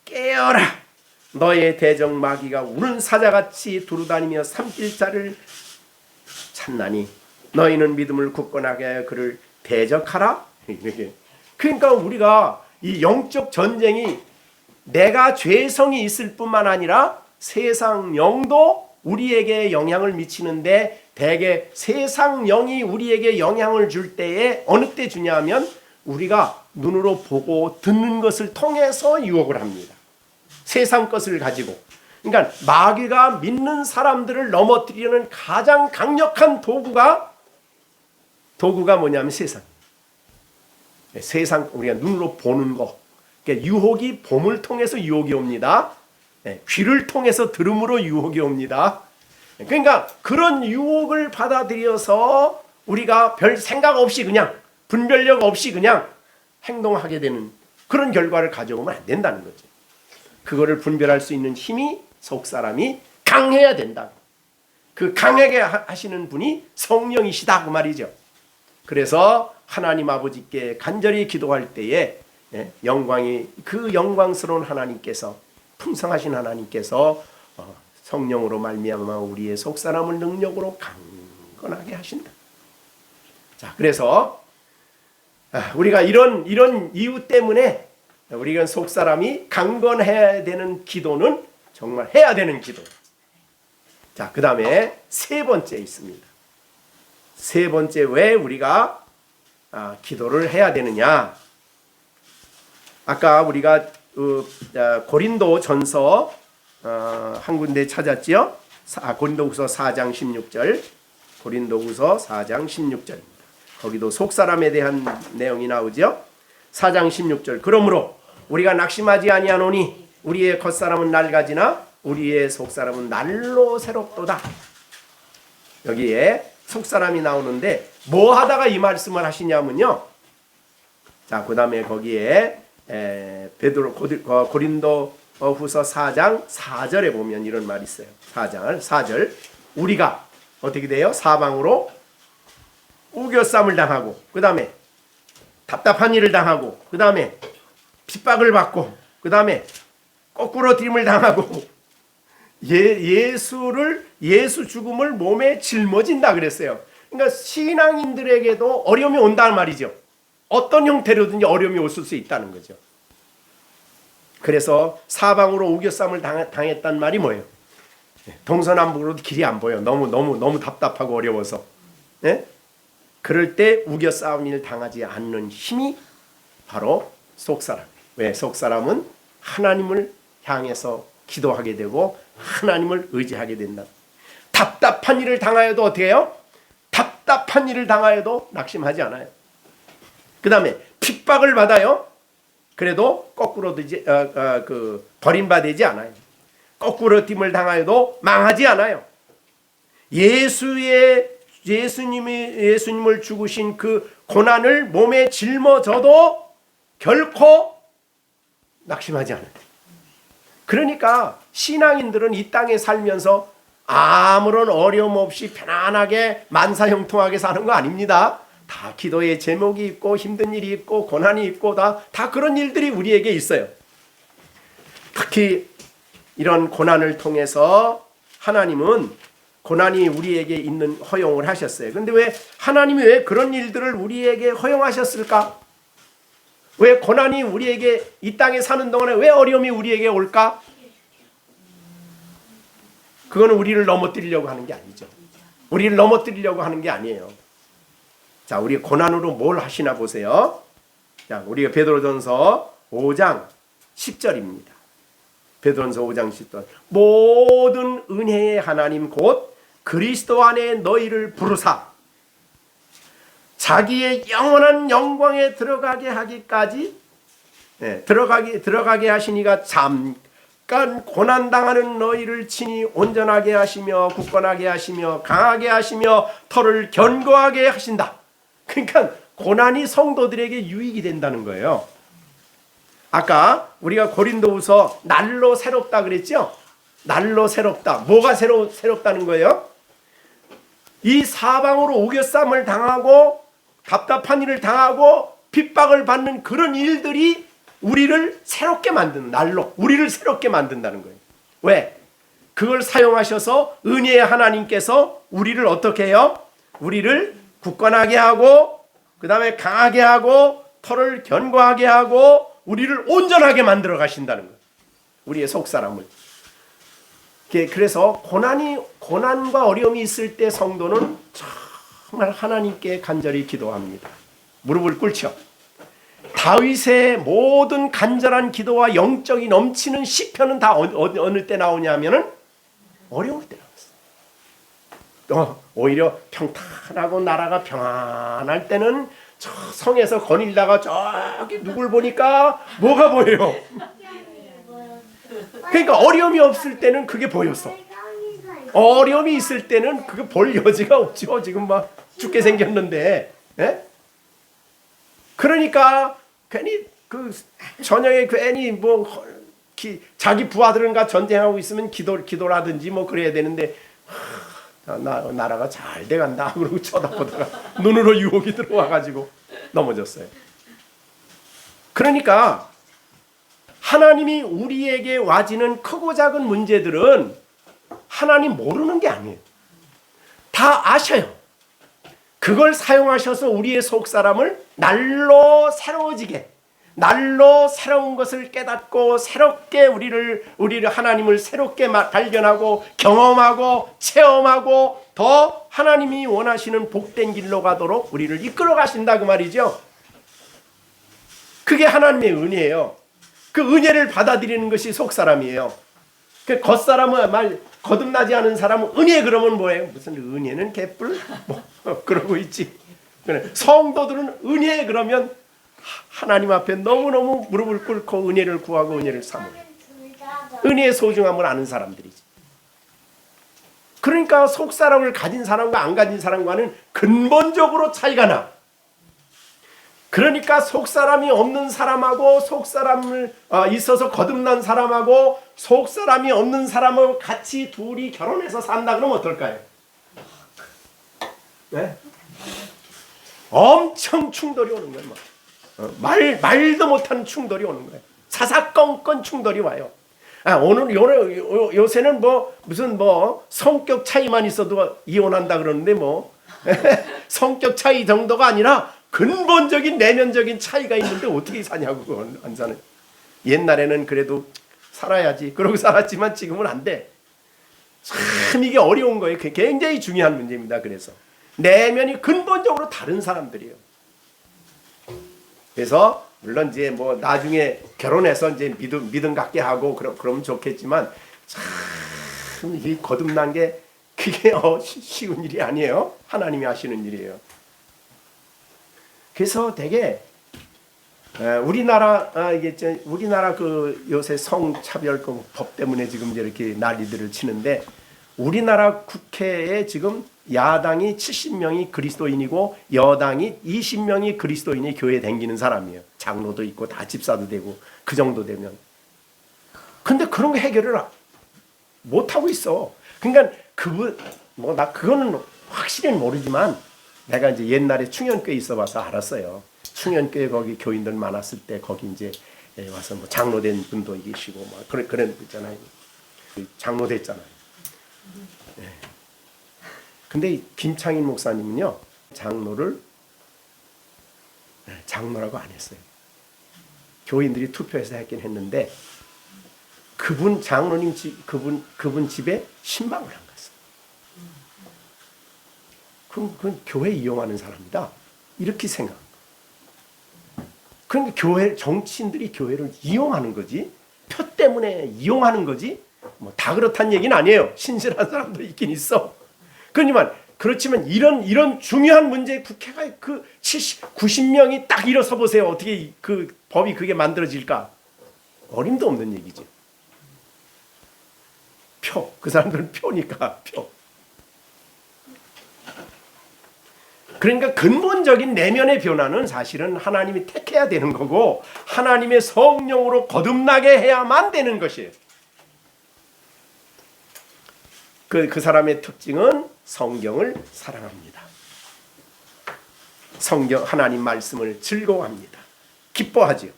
깨어라 너의 대적 마귀가 우는 사자같이 두루다니며 삼킬 자를 찾나니 너희는 믿음을 굳건하게 하여 그를 대적하라. 그러니까 우리가 이 영적 전쟁이 내가 죄성이 있을 뿐만 아니라 세상 영도 우리에게 영향을 미치는데 대개 세상 영이 우리에게 영향을 줄 때에 어느 때 주냐 하면 우리가 눈으로 보고 듣는 것을 통해서 유혹을 합니다. 세상 것을 가지고. 그러니까 마귀가 믿는 사람들을 넘어뜨리는 가장 강력한 도구가 뭐냐면 세상. 세상 우리가 눈으로 보는 거. 그러니까 유혹이 봄을 통해서 유혹이 옵니다. 귀를 통해서 들음으로 유혹이 옵니다. 그러니까 그런 유혹을 받아들여서 우리가 별 생각 없이 그냥 분별력 없이 그냥 행동하게 되는 그런 결과를 가져오면 안 된다는 거죠. 그거를 분별할 수 있는 힘이 속사람이 강해야 된다. 그 강하게 하시는 분이 성령이시다 그 말이죠. 그래서 하나님 아버지께 간절히 기도할 때에 영광이 그 영광스러운 하나님께서 풍성하신 하나님께서 성령으로 말미암아 우리의 속사람을 능력으로 강건하게 하신다. 자, 그래서 우리가 이런 이유 때문에 우리가 속사람이 강건해야 되는 기도는 정말 해야 되는 기도. 자, 그 다음에 세 번째 있습니다. 세 번째 왜 우리가 기도를 해야 되느냐? 아까 우리가 고린도 전서 한 군데 찾았지요? 고린도후서 4장 16절. 고린도후서 4장 16절입니다. 거기도 속사람에 대한 내용이 나오죠. 4장 16절. 그러므로 우리가 낙심하지 아니하노니 우리의 겉사람은 낡아지나 우리의 속사람은 날로 새롭도다. 여기에 속사람이 나오는데 뭐 하다가 이 말씀을 하시냐면요. 자, 그 다음에 거기에 고린도 후서 4장 4절에 보면 이런 말이 있어요. 4절. 우리가 어떻게 돼요? 사방으로 우겨쌈을 당하고, 그 다음에 답답한 일을 당하고, 그 다음에 핍박을 받고, 그 다음에 거꾸로 드림을 당하고, 예수 죽음을 몸에 짊어진다 그랬어요. 그러니까 신앙인들에게도 어려움이 온다는 말이죠. 어떤 형태로든지 어려움이 올 수 있다는 거죠. 그래서 사방으로 우겨쌈을 당했단 말이 뭐예요? 동서남북으로 길이 안 보여. 너무 답답하고 어려워서. 그럴 때 우겨싸움을 당하지 않는 힘이 바로 속사람. 왜? 속사람은 하나님을 향해서 기도하게 되고 하나님을 의지하게 된다. 답답한 일을 당하여도 어떻게 해요? 답답한 일을 당하여도 낙심하지 않아요. 그 다음에 핍박을 받아요. 그래도 거꾸로 버림받지 않아요. 거꾸로 됨을 당하여도 망하지 않아요. 예수님을 죽으신 그 고난을 몸에 짊어져도 결코 낙심하지 않아요. 그러니까 신앙인들은 이 땅에 살면서 아무런 어려움 없이 편안하게 만사형통하게 사는 거 아닙니다. 다 기도의 제목이 있고 힘든 일이 있고 고난이 있고 다 그런 일들이 우리에게 있어요. 특히 이런 고난을 통해서 하나님은 고난이 우리에게 있는 허용을 하셨어요. 그런데 왜 하나님이 왜 그런 일들을 우리에게 허용하셨을까? 왜 고난이 우리에게 이 땅에 사는 동안에 왜 어려움이 우리에게 올까? 그거는 우리를 넘어뜨리려고 하는 게 아니죠. 우리를 넘어뜨리려고 하는 게 아니에요. 자, 우리 고난으로 뭘 하시나 보세요. 자, 우리가 베드로전서 5장 10절입니다. 베드로전서 5장 10절. 모든 은혜의 하나님 곧 그리스도 안에 너희를 부르사 자기의 영원한 영광에 들어가게 하기까지 들어가게 하시니가 잠깐 고난당하는 너희를 친히 온전하게 하시며 굳건하게 하시며 강하게 하시며 터를 견고하게 하신다. 그러니까 고난이 성도들에게 유익이 된다는 거예요. 아까 우리가 고린도후서 날로 새롭다 그랬죠? 날로 새롭다. 뭐가 새롭다는 거예요? 이 사방으로 우겨쌈을 당하고 답답한 일을 당하고 핍박을 받는 그런 일들이 우리를 새롭게 만드는 날로 우리를 새롭게 만든다는 거예요. 왜? 그걸 사용하셔서 은혜의 하나님께서 우리를 어떻게 해요? 우리를 굳건하게 하고 그 다음에 강하게 하고 털을 견고하게 하고 우리를 온전하게 만들어 가신다는 거예요. 우리의 속사람을. 그래서 고난과 어려움이 있을 때 성도는 정말 하나님께 간절히 기도합니다. 무릎을 꿇죠. 다윗의 모든 간절한 기도와 영적이 넘치는 시편은 다 어느 때 나오냐면은 어려울 때 나왔어요. 오히려 평탄하고 나라가 평안할 때는 저 성에서 거닐다가 저기 누굴 보니까 뭐가 보여요? 그러니까 어려움이 없을 때는 그게 보였어. 어려움이 있을 때는 그게 볼 여지가 없죠. 지금 막 죽게 생겼는데. 예? 그러니까 괜히 그 저녁에 괜히 뭐 자기 부하들은가 전쟁하고 있으면 기도라든지 뭐 그래야 되는데 나라가 잘 돼간다 그러고 쳐다보다가 눈으로 유혹이 들어와가지고 넘어졌어요. 그러니까 하나님이 우리에게 와지는 크고 작은 문제들은 하나님 모르는 게 아니에요. 다 아셔요. 그걸 사용하셔서 우리의 속사람을 날로 새로워지게, 날로 새로운 것을 깨닫고 새롭게 우리를 하나님을 새롭게 발견하고 경험하고 체험하고 더 하나님이 원하시는 복된 길로 가도록 우리를 이끌어 가신다 그 말이죠. 그게 하나님의 은혜예요. 그 은혜를 받아들이는 것이 속사람이에요. 그 겉사람은 거듭나지 않은 사람은 은혜 그러면 뭐예요? 무슨 은혜는 개뿔? 뭐 그러고 있지. 성도들은 은혜 그러면 하나님 앞에 너무너무 무릎을 꿇고 은혜를 구하고 은혜를 삼고 은혜의 소중함을 아는 사람들이지. 그러니까 속사람을 가진 사람과 안 가진 사람과는 근본적으로 차이가 나. 그러니까 속사람이 없는 사람하고 속사람을 있어서 거듭난 사람하고 속사람이 없는 사람하고 같이 둘이 결혼해서 산다 그러면 어떨까요? 네? 엄청 충돌이 오는 거예요. 말도 못하는 충돌이 오는 거예요. 사사건건 충돌이 와요. 요새는 무슨 성격 차이만 있어도 이혼한다 그러는데 성격 차이 정도가 아니라 근본적인 내면적인 차이가 있는데 어떻게 사냐고. 안 사는. 옛날에는 그래도 살아야지 그러고 살았지만 지금은 안 돼. 참 이게 어려운 거예요. 그게 굉장히 중요한 문제입니다. 그래서 내면이 근본적으로 다른 사람들이에요. 그래서 물론 이제 뭐 나중에 결혼해서 이제 믿음 갖게 하고 그러면 좋겠지만 참 이 거듭난 게 그게 쉬운 일이 아니에요. 하나님이 하시는 일이에요. 그래서 되게 우리나라 우리나라 그 요새 성차별 법 때문에 지금 이렇게 난리들을 치는데 우리나라 국회에 지금 야당이 70명이 그리스도인이고 여당이 20명이 그리스도인이 교회에 다니는 사람이에요. 장로도 있고 다 집사도 되고 그 정도 되면. 근데 그런 거 해결을 못 하고 있어. 그러니까 나 그거는 확실히는 모르지만 내가 이제 옛날에 충현교에 있어봐서 알았어요. 충현교에 거기 교인들 많았을 때 거기 이제 와서 뭐 장로된 분도 계시고 뭐 그런 거 있잖아요. 장로 됐잖아요. 네. 근데 김창인 목사님은요 장로를 장로라고 안 했어요. 교인들이 투표해서 했긴 했는데 그분 장로님 그분 집에 신방을 안 갔어요. 그건 교회 이용하는 사람이다 이렇게 생각. 그러니까 교회 정치인들이 교회를 이용하는 거지 표 때문에 이용하는 거지 뭐 다 그렇다는 얘기는 아니에요. 신실한 사람도 있긴 있어. 그렇지만 이런 중요한 문제 국회가 그 90명이 딱 일어서 보세요. 어떻게 그 법이 그게 만들어질까? 어림도 없는 얘기죠. 그 사람들은 표니까 표. 그러니까 근본적인 내면의 변화는 사실은 하나님이 택해야 되는 거고 하나님의 성령으로 거듭나게 해야만 되는 것이에요. 그 사람의 특징은 성경을 사랑합니다. 성경 하나님 말씀을 즐거워합니다. 기뻐하지요.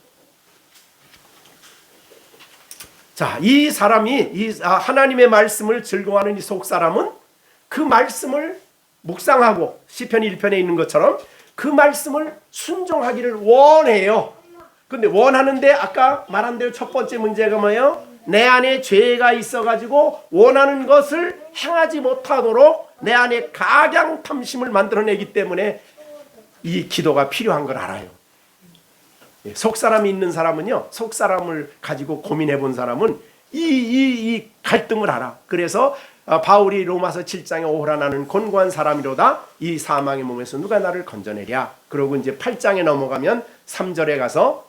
자, 이 사람이 하나님의 말씀을 즐거워하는 이 속사람은 그 말씀을 묵상하고 시편 1편에 있는 것처럼 그 말씀을 순종하기를 원해요. 근데 원하는데 아까 말한 대로 첫 번째 문제가 뭐예요? 내 안에 죄가 있어가지고 원하는 것을 행하지 못하도록 내 안에 각양 탐심을 만들어내기 때문에 이 기도가 필요한 걸 알아요. 속사람이 있는 사람은요, 속사람을 가지고 고민해 본 사람은 이 갈등을 알아. 그래서 바울이 로마서 7장에 오호라 나는 곤고한 사람이로다 이 사망의 몸에서 누가 나를 건져내랴. 그러고 이제 8장에 넘어가면 3절에 가서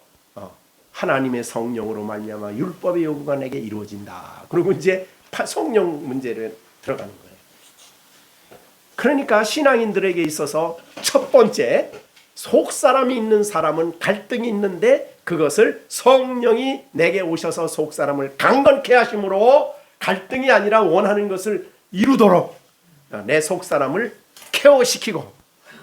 하나님의 성령으로 말미암아 율법의 요구가 내게 이루어진다. 그리고 이제 성령 문제를 들어가는 거예요. 그러니까 신앙인들에게 있어서 첫 번째 속사람이 있는 사람은 갈등이 있는데 그것을 성령이 내게 오셔서 속사람을 강건케 하심으로 갈등이 아니라 원하는 것을 이루도록 내 속사람을 케어시키고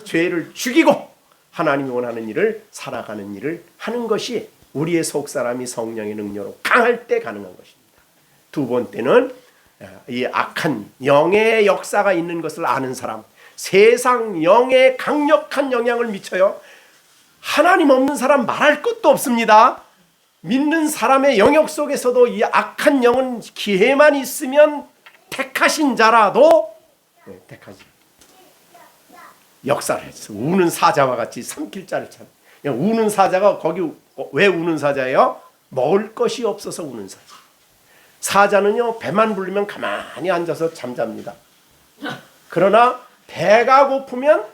죄를 죽이고 하나님이 원하는 일을 살아가는 일을 하는 것이 우리의 속사람이 성령의 능력으로 강할 때 가능한 것입니다. 두 번째는 이 악한 영의 역사가 있는 것을 아는 사람, 세상 영에 강력한 영향을 미쳐요. 하나님 없는 사람 말할 것도 없습니다. 믿는 사람의 영역 속에서도 이 악한 영은 기회만 있으면 택하신 자라도 택하지. 역사를 했어. 우는 사자와 같이 삼킬 자를 찾. 우는 사자가 거기 왜 우는 사자예요? 먹을 것이 없어서 우는 사자. 사자는요 배만 부르면 가만히 앉아서 잠잡니다. 그러나 배가 고프면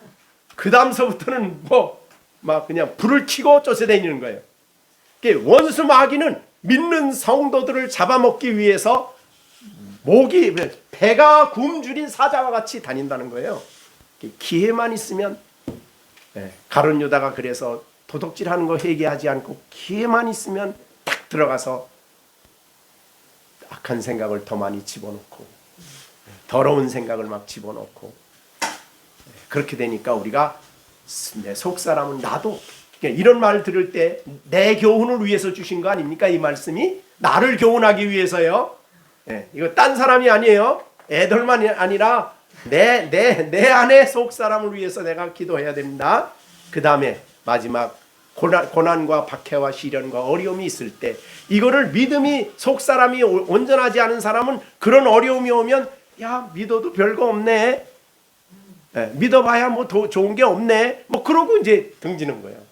그 다음서부터는 막 그냥 불을 켜고 쫓아다니는 거예요. 원수 마귀는 믿는 성도들을 잡아먹기 위해서 배가 굶주린 사자와 같이 다닌다는 거예요. 기회만 있으면 가룟 유다가 그래서 도둑질하는 거 회개하지 않고 기회만 있으면 딱 들어가서 악한 생각을 더 많이 집어넣고 더러운 생각을 막 집어넣고 그렇게 되니까 우리가 내 속사람은 나도 이런 말 들을 때 내 교훈을 위해서 주신 거 아닙니까? 이 말씀이 나를 교훈하기 위해서요. 이거 딴 사람이 아니에요. 애들만이 아니라 내 안에 속사람을 위해서 내가 기도해야 됩니다. 그 다음에 마지막 고난과 박해와 시련과 어려움이 있을 때 이거를 믿음이 속사람이 온전하지 않은 사람은 그런 어려움이 오면 야 믿어도 별거 없네. 믿어봐야 뭐 더 좋은 게 없네. 뭐 그러고 이제 등지는 거예요.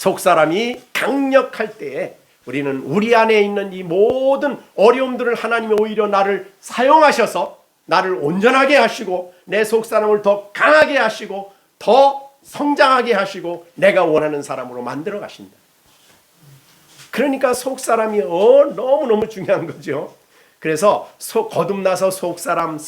속사람이 강력할 때에 우리는 우리 안에 있는 이 모든 어려움들을 하나님이 오히려 나를 사용하셔서 나를 온전하게 하시고 내 속사람을 더 강하게 하시고 더 성장하게 하시고 내가 원하는 사람으로 만들어 가신다. 그러니까 속사람이 너무너무 중요한 거죠. 그래서 거듭나서 속사람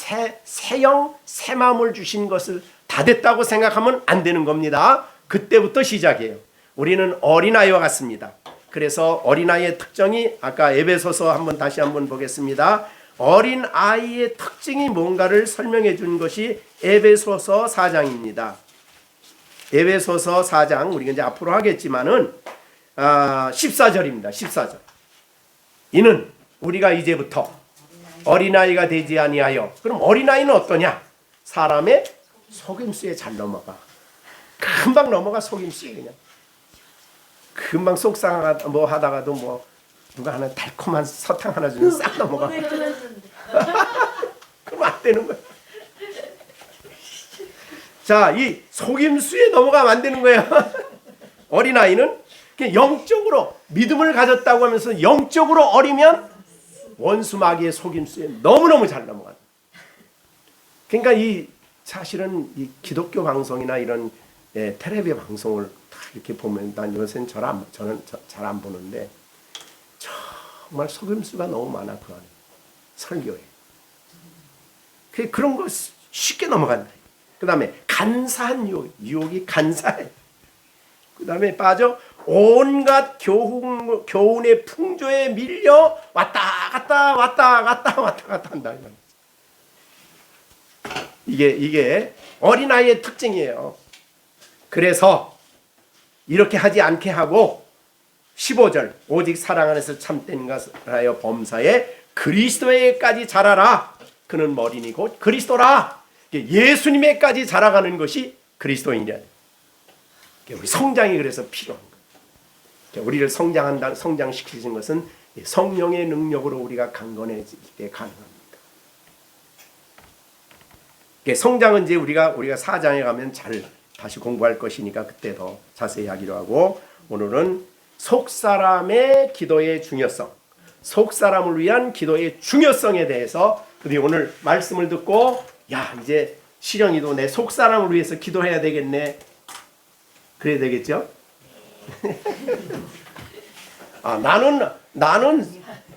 새영 새 마음을 주신 것을 다 됐다고 생각하면 안 되는 겁니다. 그때부터 시작이에요. 우리는 어린아이와 같습니다. 그래서 어린아이의 특징이 아까 에베소서 다시 한번 보겠습니다. 어린아이의 특징이 뭔가를 설명해 준 것이 에베소서 4장입니다. 에베소서 4장 우리가 이제 앞으로 하겠지만은 14절입니다. 14절. 이는 우리가 이제부터 어린아이가 되지 아니하여. 그럼 어린아이는 어떠냐? 사람의 속임수에 잘 넘어가. 금방 넘어가. 속임수에 그냥. 금방 속상하다 뭐 하다가도 뭐 누가 하나 달콤한 사탕 하나 주면 싹 넘어가. 그럼 안 되는 거야. 자, 이 속임수에 넘어가면 안 되는 거야. 어린아이는 영적으로 믿음을 가졌다고 하면서 영적으로 어리면 원수 마귀의 속임수에 너무너무 잘 넘어간다. 그러니까 이 사실은 이 기독교 방송이나 이런 텔레비 방송을 다 이렇게 보면 난 요새는 저는 잘 안 보는데 정말 속임수가 너무 많아 그 안에 설교에. 그런 거 쉽게 넘어간다. 그 다음에 간사한 유혹이 간사해. 그 다음에 빠져 온갖 교훈의 풍조에 밀려 왔다 갔다 한다. 이게 어린아이의 특징이에요. 그래서 이렇게 하지 않게 하고 15절 오직 사랑 안에서 참된 것을 하여 범사에 그리스도에까지 자라라. 그는 머리니 곧 그리스도라. 예수님에까지 자라가는 것이 그리스도인이야. 우리 성장이 그래서 필요한 거예요. 우리를 성장시키는 것은 성령의 능력으로 우리가 강건해질 때 가능합니다. 성장은 이제 우리가 4장에 가면 잘 다시 공부할 것이니까 그때 더 자세히 하기로 하고, 오늘은 속사람의 기도의 중요성, 속사람을 위한 기도의 중요성에 대해서 드디어 오늘 말씀을 듣고 야 이제 시령이도 내 속사람을 위해서 기도해야 되겠네. 그래야 되겠죠?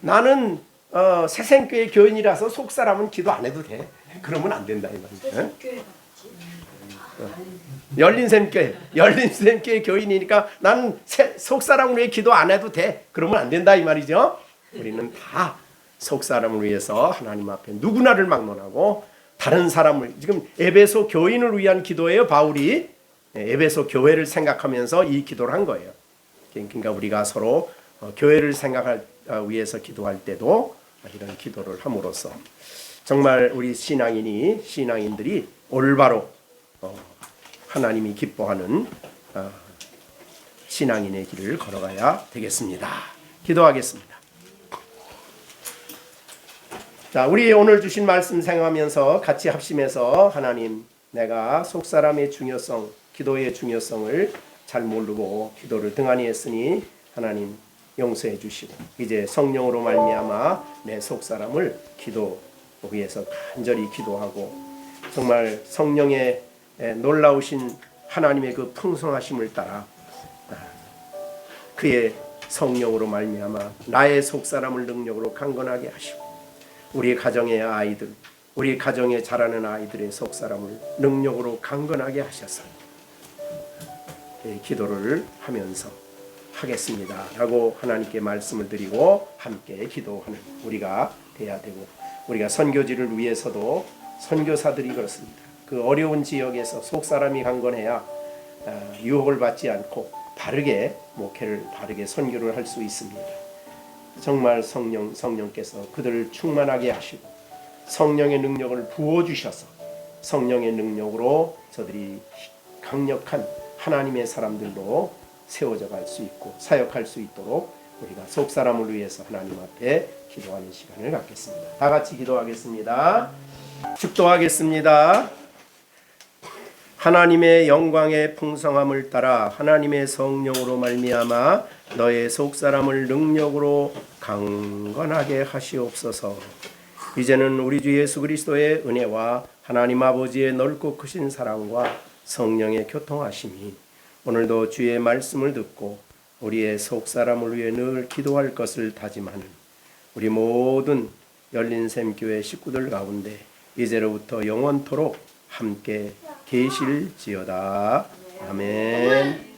나는 새생교회 교인이라서 속사람은 기도 안 해도 돼. 그러면 안 된다 이 말이야. 열린샘교회 교인이니까 나는 속사람을 위해 기도 안 해도 돼. 그러면 안 된다 이 말이죠. 우리는 다 속사람을 위해서 하나님 앞에 누구나를 막론하고 다른 사람을, 지금 에베소 교인을 위한 기도예요. 바울이 에베소 교회를 생각하면서 이 기도를 한 거예요. 그러니까 우리가 서로 교회를 생각할 위해서 기도할 때도 이런 기도를 함으로써 정말 우리 신앙인들이 올바로 하나님이 기뻐하는 신앙인의 길을 걸어가야 되겠습니다. 기도하겠습니다. 자, 우리 오늘 주신 말씀 생각하면서 같이 합심해서 하나님, 내가 속사람의 중요성, 기도의 중요성을 잘 모르고 기도를 등한히 했으니 하나님 용서해 주시고 이제 성령으로 말미암아 내 속사람을 기도 위해서 간절히 기도하고 정말 성령의 놀라우신 하나님의 그 풍성하심을 따라 그의 성령으로 말미암아 나의 속사람을 능력으로 강건하게 하시고 우리 가정의 아이들, 우리 가정에 자라는 아이들의 속사람을 능력으로 강건하게 하셔서 기도를 하면서 하겠습니다 라고 하나님께 말씀을 드리고 함께 기도하는 우리가 돼야 되고, 우리가 선교지를 위해서도 선교사들이 그렇습니다. 그 어려운 지역에서 속사람이 강건해야 유혹을 받지 않고 바르게 목회를, 바르게 선교를 할 수 있습니다. 정말 성령께서 그들을 충만하게 하시고 성령의 능력을 부어주셔서 성령의 능력으로 저들이 강력한 하나님의 사람들로 세워져 갈 수 있고 사역할 수 있도록 우리가 속사람을 위해서 하나님 앞에 기도하는 시간을 갖겠습니다. 다 같이 기도하겠습니다. 축도하겠습니다. 하나님의 영광의 풍성함을 따라 하나님의 성령으로 말미암아 너의 속사람을 능력으로 강건하게 하시옵소서. 이제는 우리 주 예수 그리스도의 은혜와 하나님 아버지의 넓고 크신 사랑과 성령의 교통하심이 오늘도 주의 말씀을 듣고 우리의 속사람을 위해 늘 기도할 것을 다짐하는 우리 모든 열린샘교회 식구들 가운데 이제로부터 영원토록 함께 계실지어다. 아멘.